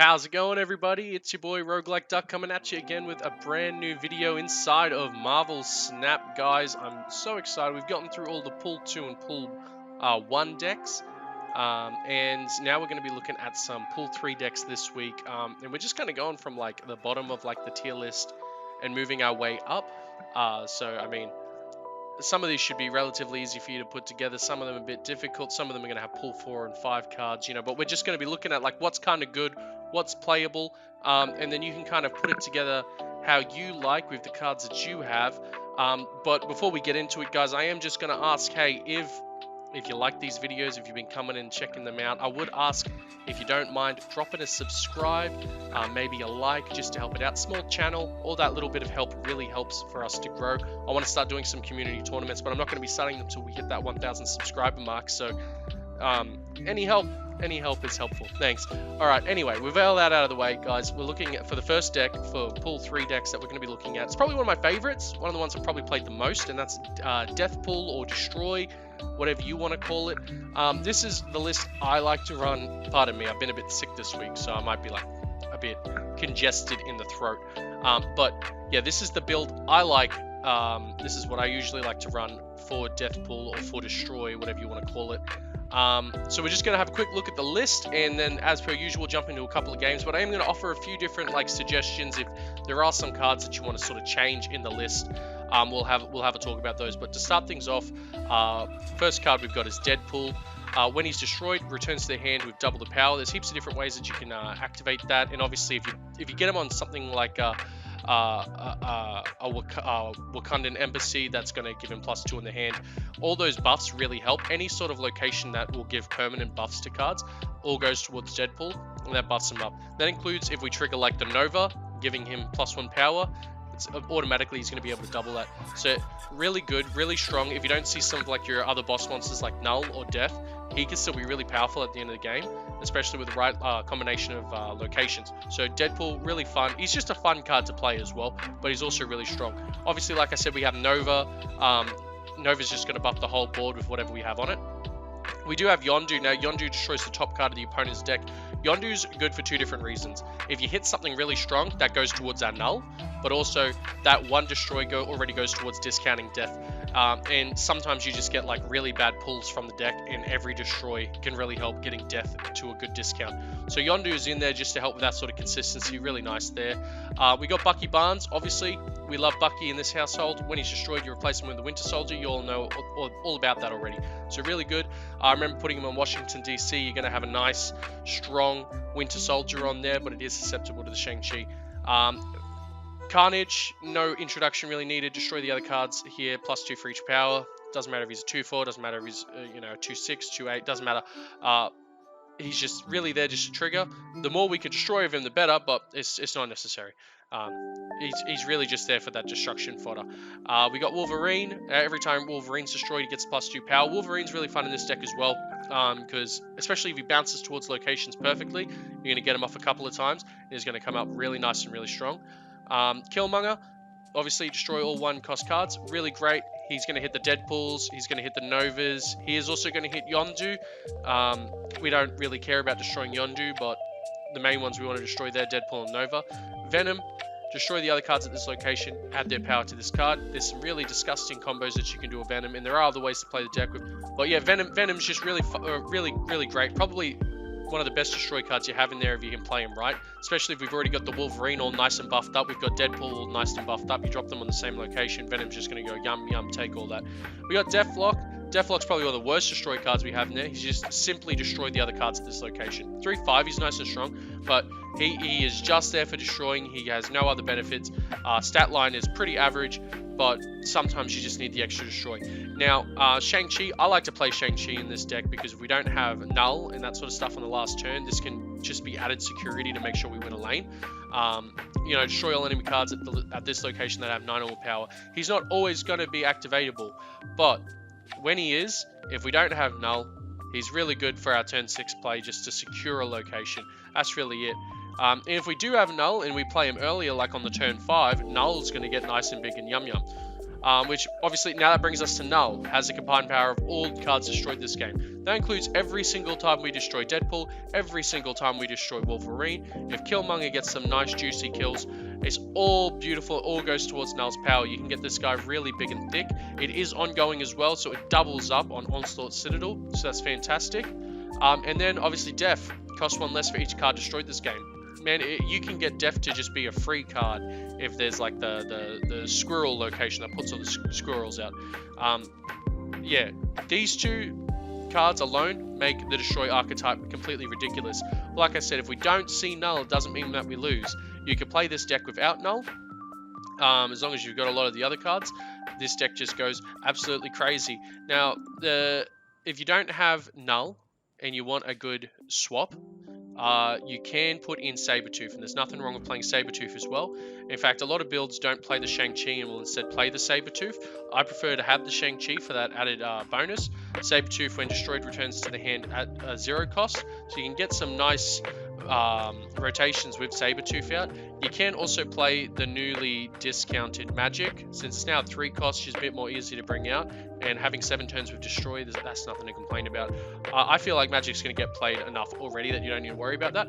How's it going, everybody? It's your boy Roguelike Duck coming at you again with a brand new video inside of Marvel Snap, guys. I'm so excited. We've gotten through all the Pool 2 and Pool 1 decks, and now we're going to be looking at some Pool 3 decks this week. And we're just kind of going from like the bottom of like the tier list and moving our way up. I mean, some of these should be relatively easy for you to put together. Some of them are a bit difficult. Some of them are going to have Pool 4 and 5 cards, but we're just going to be looking at like what's kind of good, what's playable, and then you can kind of put it together how you like with the cards that you have. But before we get into it, guys, I am just going to ask, hey, if you like these videos, if you've been coming and checking them out, I would ask, if you don't mind, dropping a subscribe, maybe a like, just to help it out. Small channel, all that little bit of help really helps for us to grow. I want to start doing some community tournaments, but I'm not going to be starting them until we hit that 1,000 subscriber mark. So any help is helpful. Thanks. All right, anyway, with all that out of the way, guys, we're looking at, for the first deck, for Pool 3 decks that we're going to be looking at. It's probably one of my favorites, one of the ones I've probably played the most, and that's Deathpool or Destroy, whatever you want to call it. This is the list I like to run. Pardon me, I've been a bit sick this week, so I might be like a bit congested in the throat. But yeah, this is the build I like. This is what I usually like to run for Deathpool or for Destroy, whatever you want to call it. So we're just going to have a quick look at the list, and then as per usual jump into a couple of games, but I am going to offer a few different like suggestions if there are some cards that you want to sort of change in the list. We'll have a talk about those. But to start things off, first card we've got is Deadpool. When he's destroyed, returns to their hand with double the power. There's heaps of different ways that you can activate that, and obviously if you get him on something like a Wakandan embassy, that's going to give him +2 in the hand. All those buffs really help. Any sort of location that will give permanent buffs to cards all goes towards Deadpool, and that buffs him up. That includes if we trigger like the Nova, giving him +1 power. Automatically he's going to be able to double that. So really good, really strong. If you don't see some of like your other boss monsters like Knull or Death, he can still be really powerful at the end of the game, especially with the right combination of locations. So Deadpool, really fun. He's just a fun card to play as well, but he's also really strong. Obviously, like I said, we have Nova. Nova's just going to buff the whole board with whatever we have on it. We do have Yondu. Now, Yondu destroys the top card of the opponent's deck. Yondu's good for two different reasons. If you hit something really strong, that goes towards our Knull, but also that one destroy already goes towards discounting Death. And sometimes you just get like really bad pulls from the deck, and every destroy can really help getting Death to a good discount. So Yondu is in there just to help with that sort of consistency. Really nice there. We got Bucky Barnes. Obviously, we love Bucky in this household. When he's destroyed, you replace him with the Winter Soldier. You all know all about that already. So really good. I remember putting him on Washington, D.C. You're going to have a nice, strong Winter Soldier on there, but it is susceptible to the Shang-Chi. Carnage, no introduction really needed. Destroy the other cards here, +2 for each power. Doesn't matter if he's a 2/4, doesn't matter if he's 2/6, 2/8, doesn't matter. He's just really there just to trigger. The more we can destroy of him, the better, but it's not necessary. He's really just there for that destruction fodder. We got Wolverine. Every time Wolverine's destroyed, he gets +2 power. Wolverine's really fun in this deck as well, because especially if he bounces towards locations perfectly, you're going to get him off a couple of times, and he's going to come up really nice and really strong. Killmonger, obviously destroy all 1-cost cards. Really great. He's going to hit the Deadpools. He's going to hit the Novas. He is also going to hit Yondu. We don't really care about destroying Yondu, but the main ones we want to destroy there, Deadpool and Nova. Venom, destroy the other cards at this location, add their power to this card. There's some really disgusting combos that you can do with Venom, and there are other ways to play the deck with. But yeah, Venom's just really great. Probably one of the best destroy cards you have in there if you can play him right. Especially if we've already got the Wolverine all nice and buffed up. We've got Deadpool all nice and buffed up. You drop them on the same location. Venom's just going to go yum, yum, take all that. We got Deathlock. Deathlock's probably one of the worst destroy cards we have in there. He's just simply destroyed the other cards at this location. 3/5, he's nice and strong, but he is just there for destroying. He has no other benefits. Stat line is pretty average, but sometimes you just need the extra destroy. Now, Shang-Chi, I like to play Shang-Chi in this deck because if we don't have Knull and that sort of stuff on the last turn, this can just be added security to make sure we win a lane. Destroy all enemy cards at this location that have 9 or more power. He's not always going to be activatable, but when he is, if we don't have Knull, he's really good for our turn 6 play just to secure a location. That's really it. And if we do have Knull and we play him earlier, like on the turn 5, Knull's going to get nice and big and yum yum. which obviously now that brings us to Knull. Has a combined power of all cards destroyed this game. That includes every single time we destroy Deadpool, every single time we destroy Wolverine. If Killmonger gets some nice juicy kills, it's all beautiful, it all goes towards Knull's power. You can get this guy really big and thick. It is ongoing as well, so it doubles up on Onslaught Citadel, so that's fantastic. And then obviously Def, costs 1 less for each card destroyed this game. Man, you can get Def to just be a free card if there's like the squirrel location that puts all the squirrels out. Yeah, these 2 cards alone make the Destroy archetype completely ridiculous. Like I said, if we don't see Knull, it doesn't mean that we lose. You can play this deck without Knull, as long as you've got a lot of the other cards. This deck just goes absolutely crazy. Now, if you don't have Knull and you want a good swap, you can put in Sabretooth, and there's nothing wrong with playing Sabretooth as well. In fact, a lot of builds don't play the Shang-Chi and will instead play the Sabretooth. I prefer to have the Shang-Chi for that added bonus. Sabretooth, when destroyed, returns to the hand at 0 cost, so you can get some nice rotations with Sabretooth out. You can also play the newly discounted Magic. Since it's now 3 costs, she's a bit more easy to bring out, and having 7 turns with Destroy, that's nothing to complain about. I feel like Magic's going to get played enough already that you don't need to worry about that,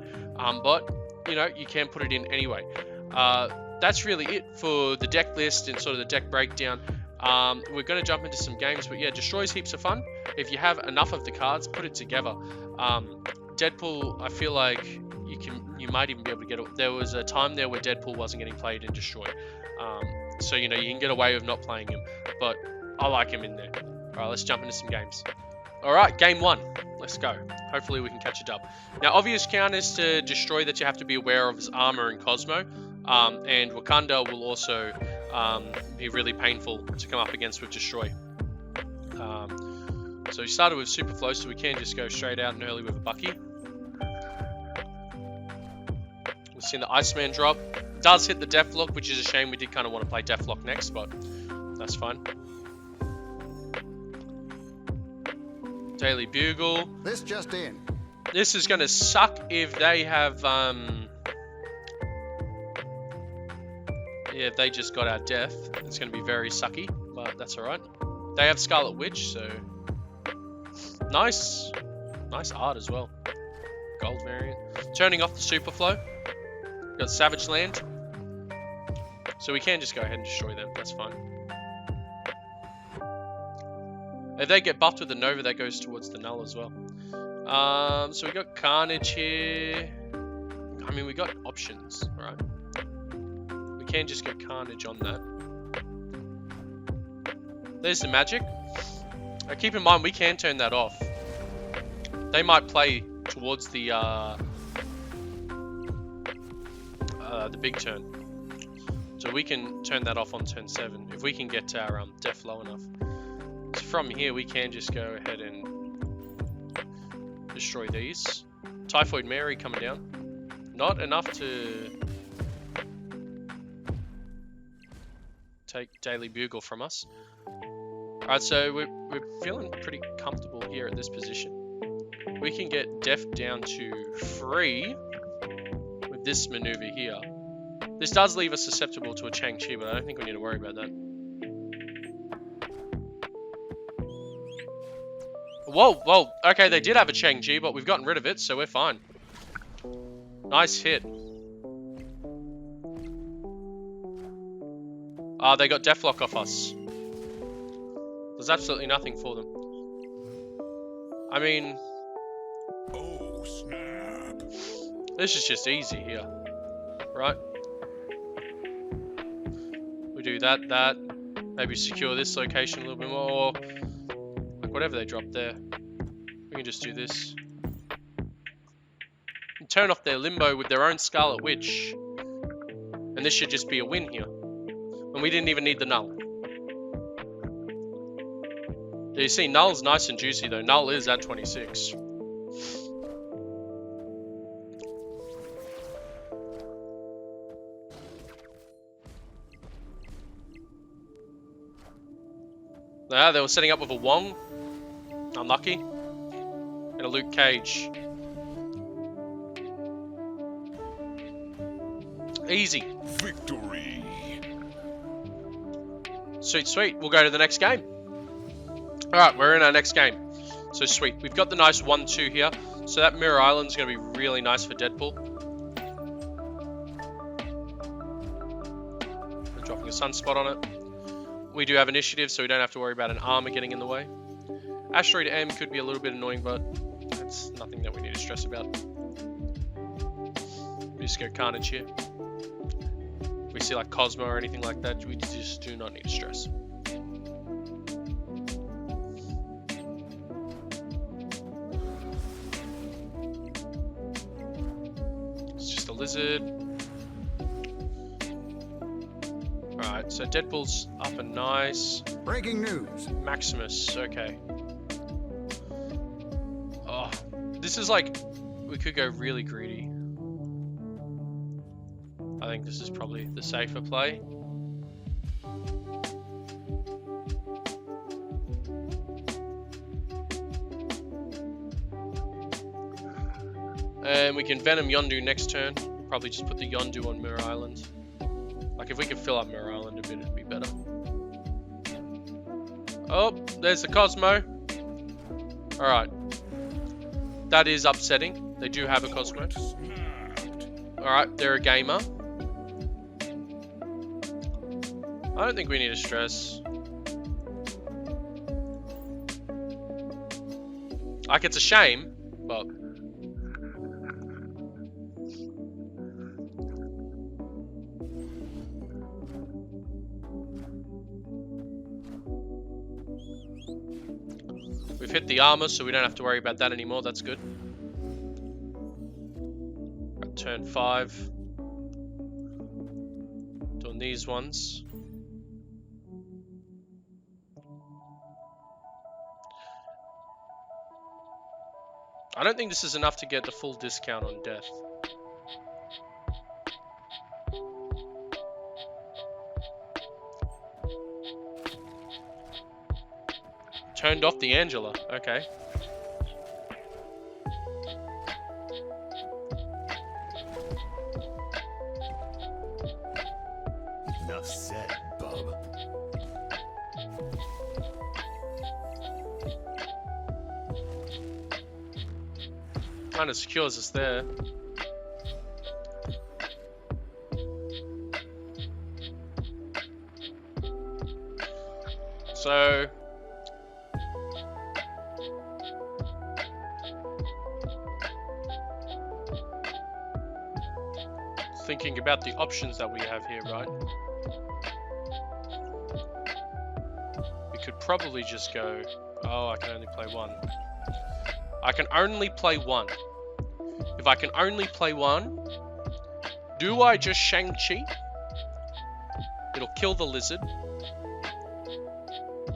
but you know, you can put it in anyway. That's really it for the deck list and sort of the deck breakdown. We're going to jump into some games, but yeah, Destroy's heaps of fun. If you have enough of the cards, put it together. Deadpool, I feel like you might even be able to get it. There was a time there where Deadpool wasn't getting played in Destroy, so you know, you can get away with not playing him, but I like him in there. Alright, let's jump into some games. Alright, game 1. Let's go. Hopefully we can catch a dub. Now, obvious counters to Destroy that you have to be aware of is Armor and Cosmo. And Wakanda will also be really painful to come up against with Destroy. So we started with Superflow, so we can just go straight out and early with a Bucky. We've seen the Iceman drop. It does hit the Deathlock, which is a shame. We did kind of want to play Deathlock next, but that's fine. Daily Bugle. This just in. This is going to suck if they have, yeah, if they just got our death. It's going to be very sucky, but that's alright. They have Scarlet Witch, so nice art as well. Gold variant. Turning off the Superflow. Got Savage Land. So we can just go ahead and destroy them, that's fine. If they get buffed with the Nova, that goes towards the Knull as well. So we got Carnage here. I mean, we got options, right? We can just get Carnage on that. There's the Magic. Keep in mind, we can turn that off. They might play towards the big turn. So we can turn that off on turn 7 if we can get our def low enough. So from here we can just go ahead and destroy these. Typhoid Mary coming down. Not enough to take Daily Bugle from us. Alright, so we're feeling pretty comfortable here at this position. We can get def down to 3 with this maneuver here. This does leave us susceptible to a Shang-Chi, but I don't think we need to worry about that. Whoa, okay, they did have a Shang-Chi, but we've gotten rid of it, so we're fine. Nice hit. They got Deathlock off us. There's absolutely nothing for them. I mean, Oh, snap. this is just easy here, right? We do that, maybe secure this location a little bit more. Like whatever they drop there, we can just do this. And turn off their Limbo with their own Scarlet Witch. And this should just be a win here. And we didn't even need the Knull. You see, Knull's nice and juicy though. Knull is at 26. They were setting up with a Wong. Unlucky. And a Luke Cage. Easy. Victory. Sweet, sweet. We'll go to the next game. Alright, we're in our next game. So sweet. We've got the nice 1-2 here. So that Mirror Island's going to be really nice for Deadpool. We're dropping a sunspot on it. We do have initiative, so we don't have to worry about an armor getting in the way. Asteroid M could be a little bit annoying, but that's nothing that we need to stress about. We just go Carnage here. If we see like Cosmo or anything like that, we just do not need to stress. It's just a lizard. Alright, so Deadpool's up and nice. Breaking news. Maximus, okay. Oh, this is like, we could go really greedy. I think this is probably the safer play. And we can Venom Yondu next turn. Probably just put the Yondu on Mirror Island. Like if we could fill up Mirror Island a bit, it'd be better. Oh, there's the Cosmo. Alright. That is upsetting. They do have a Cosmo. Alright, they're a gamer. I don't think we need to stress. Like, it's a shame, but... We've hit the armor, so we don't have to worry about that anymore. That's good. Right, turn 5. Doing these ones. I don't think this is enough to get the full discount on death. Turned off the Angela. Okay. Enough said, bub. Kind of secures us there. So... thinking about the options that we have here, right? We could probably just go... Oh, I can only play one. I can only play one. If I can only play one, do I just Shang-Chi? It'll kill the lizard.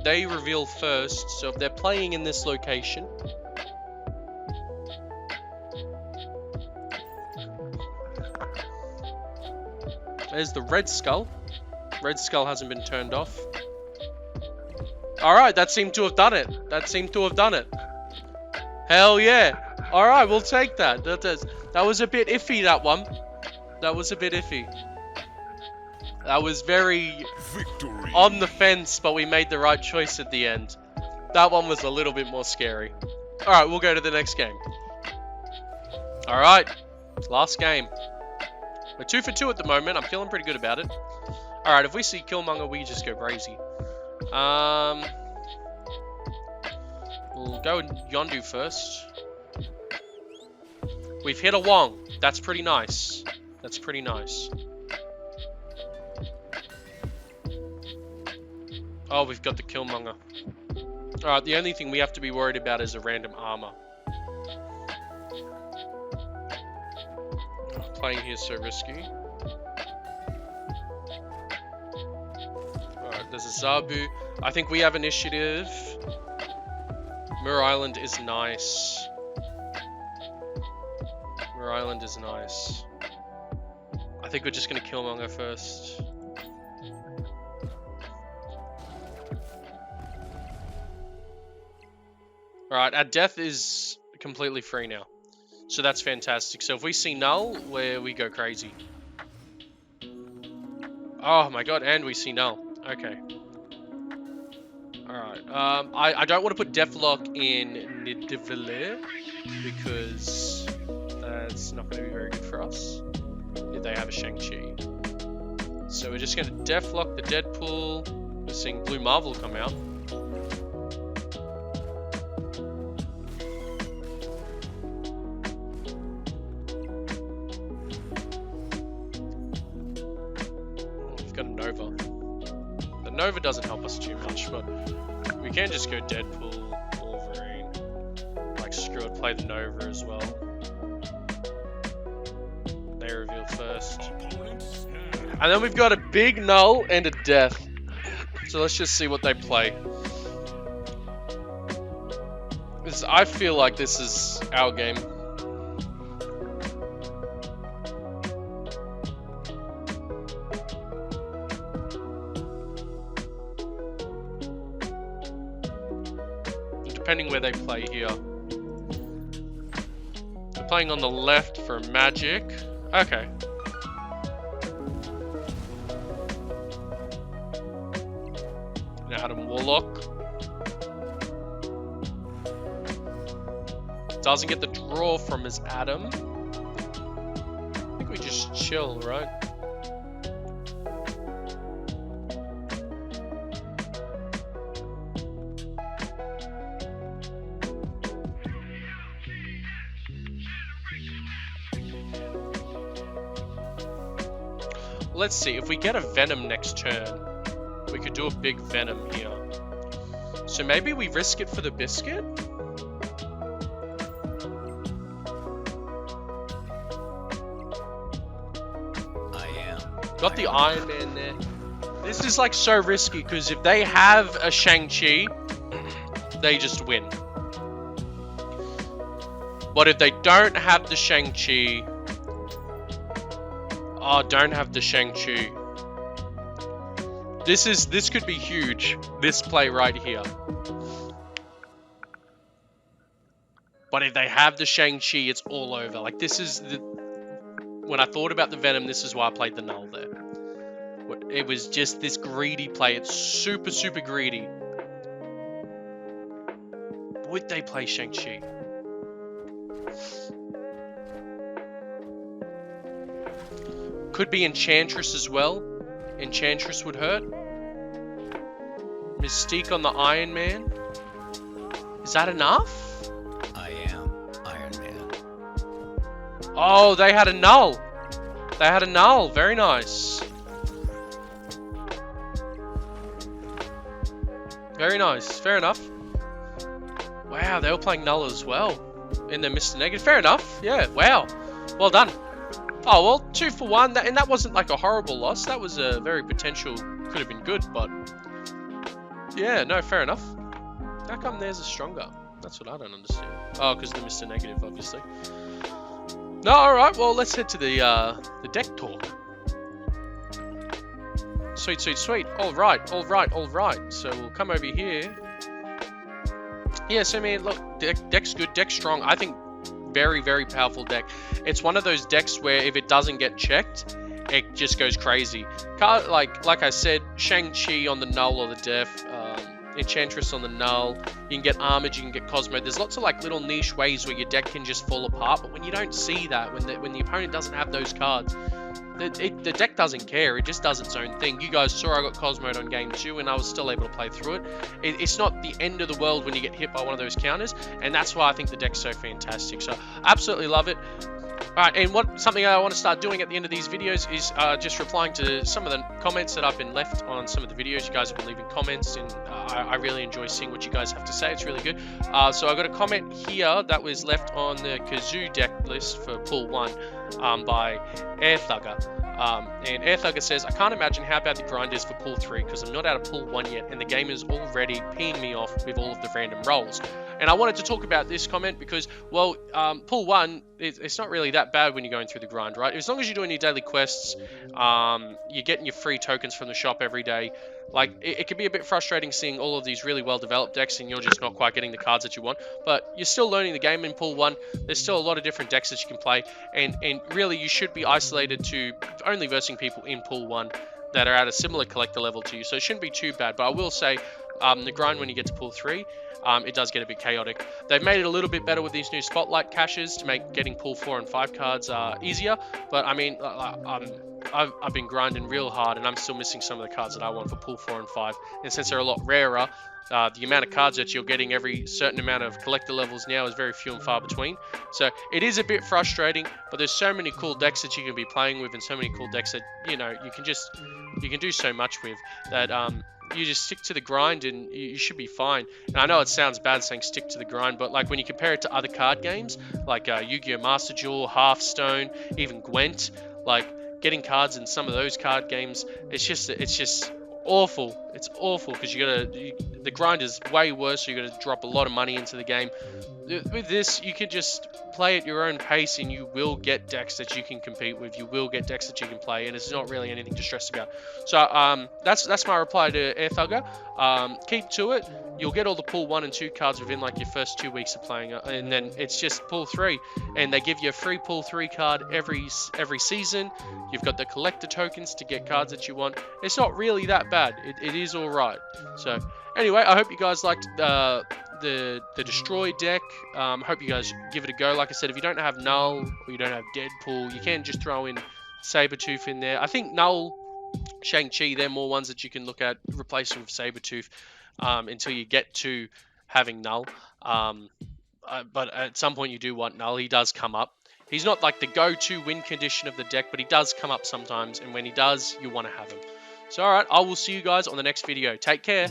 They reveal first, so if they're playing in this location... There's the Red Skull. Red Skull hasn't been turned off. Alright, that seemed to have done it. That seemed to have done it. Hell yeah. Alright, we'll take that. That was a bit iffy, that one. That was a bit iffy. That was very Victory. on the fence, but we made the right choice at the end. That one was a little bit more scary. Alright, we'll go to the next game. Alright, last game. We're 2 for 2 at the moment. I'm feeling pretty good about it. Alright, if we see Killmonger, we just go crazy. We'll go Yondu first. We've hit a Wong. That's pretty nice. That's pretty nice. Oh, we've got the Killmonger. Alright, the only thing we have to be worried about is a random armor. Playing here is so risky. Alright, there's a Zabu. I think we have initiative. Mirror Island is nice. Mirror Island is nice. I think we're just gonna kill Killmonger first. Alright, our death is completely free now. So that's fantastic. So if we see Knull, we go crazy. Oh my god, and we see Knull. Okay. Alright, I don't want to put Deathlock in Nidavellir because that's not going to be very good for us if they have a Shang-Chi. So we're just going to Deathlock the Deadpool. We're seeing Blue Marvel come out. We've got a Nova. The Nova doesn't help us too much, but we can just go Deadpool, Wolverine. Like, screw it, play the Nova as well. They reveal first. And then we've got a big Knull and a Death. So let's just see what they play. I feel like this is our game. Depending where they play here. They're playing on the left for Magic. Okay. Now Adam Warlock. Doesn't get the draw from his Adam. I think we just chill, right? Let's see, if we get a Venom next turn, we could do a big Venom here. So maybe we risk it for the biscuit? Got the Iron Man there. This is like so risky because if they have a Shang-Chi, they just win. But if they don't have the Shang-Chi... Oh, don't have the Shang-Chi. This could be huge. This play right here. But if they have the Shang-Chi, it's all over. Like, this is the... When I thought about the Venom, this is why I played the Knull there. It was just this greedy play. It's super, super greedy. Would they play Shang-Chi? Could be Enchantress as well. Enchantress would hurt. Mystique on the Iron Man. Is that enough? I am Iron Man. Oh, they had a Knull. They had a Knull. Very nice. Very nice. Fair enough. Wow, they were playing Knull as well. In their Mr. Negative. Fair enough. Yeah, wow. Well done. Oh, well, 2 for 1. And that wasn't like a horrible loss. That was a very potential... Could have been good, but... Yeah, no, fair enough. How come theirs is stronger? That's what I don't understand. Oh, because the Mr. Negative, obviously. No, alright, well, let's head to the deck talk. Sweet, sweet, sweet. Alright, alright, alright. So we'll come over here. Yeah, so I mean, look, deck's good, deck's strong. I think very, very powerful deck. It's one of those decks where if it doesn't get checked, it just goes crazy. Like I said, Shang-Chi on the Knull or the Death, Enchantress on the Knull. You can get Armored, you can get Cosmo. There's lots of like little niche ways where your deck can just fall apart. But when you don't see that, when the opponent doesn't have those cards, the deck doesn't care. It just does its own thing. You guys saw I got Cosmoed on game 2 and I was still able to play through it. It's not the end of the world when you get hit by one of those counters, and that's why I think the deck's so fantastic. So absolutely love it. Alright, and something I want to start doing at the end of these videos is just replying to some of the comments that I've been left on some of the videos. You guys have been leaving comments, and I really enjoy seeing what you guys have to say. It's really good. So I got a comment here that was left on the Kazoo deck list for Pool 1 by Airthugger. And Airthugger says, I can't imagine how bad the grind is for Pool 3 because I'm not out of Pool 1 yet and the game is already peeing me off with all of the random rolls. And I wanted to talk about this comment because, well, Pool 1, it's not really that bad when you're going through the grind, right? As long as you're doing your daily quests, you're getting your free tokens from the shop every day. Like, it can be a bit frustrating seeing all of these really well-developed decks and you're just not quite getting the cards that you want. But you're still learning the game in Pool 1. There's still a lot of different decks that you can play. And really, you should be isolated to only versing people in Pool 1 that are at a similar collector level to you. So it shouldn't be too bad. But I will say, The grind when you get to pull 3, it does get a bit chaotic. They've made it a little bit better with these new spotlight caches to make getting pull 4 and 5 cards easier. But I mean, I've been grinding real hard, and I'm still missing some of the cards that I want for pull 4 and 5. And since they're a lot rarer, the amount of cards that you're getting every certain amount of collector levels now is very few and far between. So it is a bit frustrating, but there's so many cool decks that you can be playing with, and so many cool decks that you can do so much with that. You just stick to the grind and you should be fine. And I know it sounds bad saying stick to the grind, but like when you compare it to other card games like Yu-Gi-Oh! Master Duel, Hearthstone, even Gwent, like getting cards in some of those card games, it's just awful. It's awful because the grind is way worse. So you got to drop a lot of money into the game. With this, you can just play at your own pace, and you will get decks that you can compete with. You will get decks that you can play, and it's not really anything to stress about. So that's my reply to Air Thugger. Keep to it. You'll get all the pull 1 and 2 cards within like your first 2 weeks of playing it, and then it's just pull 3, and they give you a free pull 3 card every season. You've got the collector tokens to get cards that you want. It's not really that bad. It is all right. So anyway, I hope you guys liked the destroy deck. Hope you guys give it a go. Like I said, if you don't have Knull or you don't have Deadpool, you can just throw in Sabretooth in there. I think Knull, Shang-Chi, they're more ones that you can look at replacing with Sabretooth until you get to having Knull. But at some point you do want Knull. He does come up. He's not like the go-to win condition of the deck, but he does come up sometimes, and when he does, you want to have him. So alright, I will see you guys on the next video. Take care.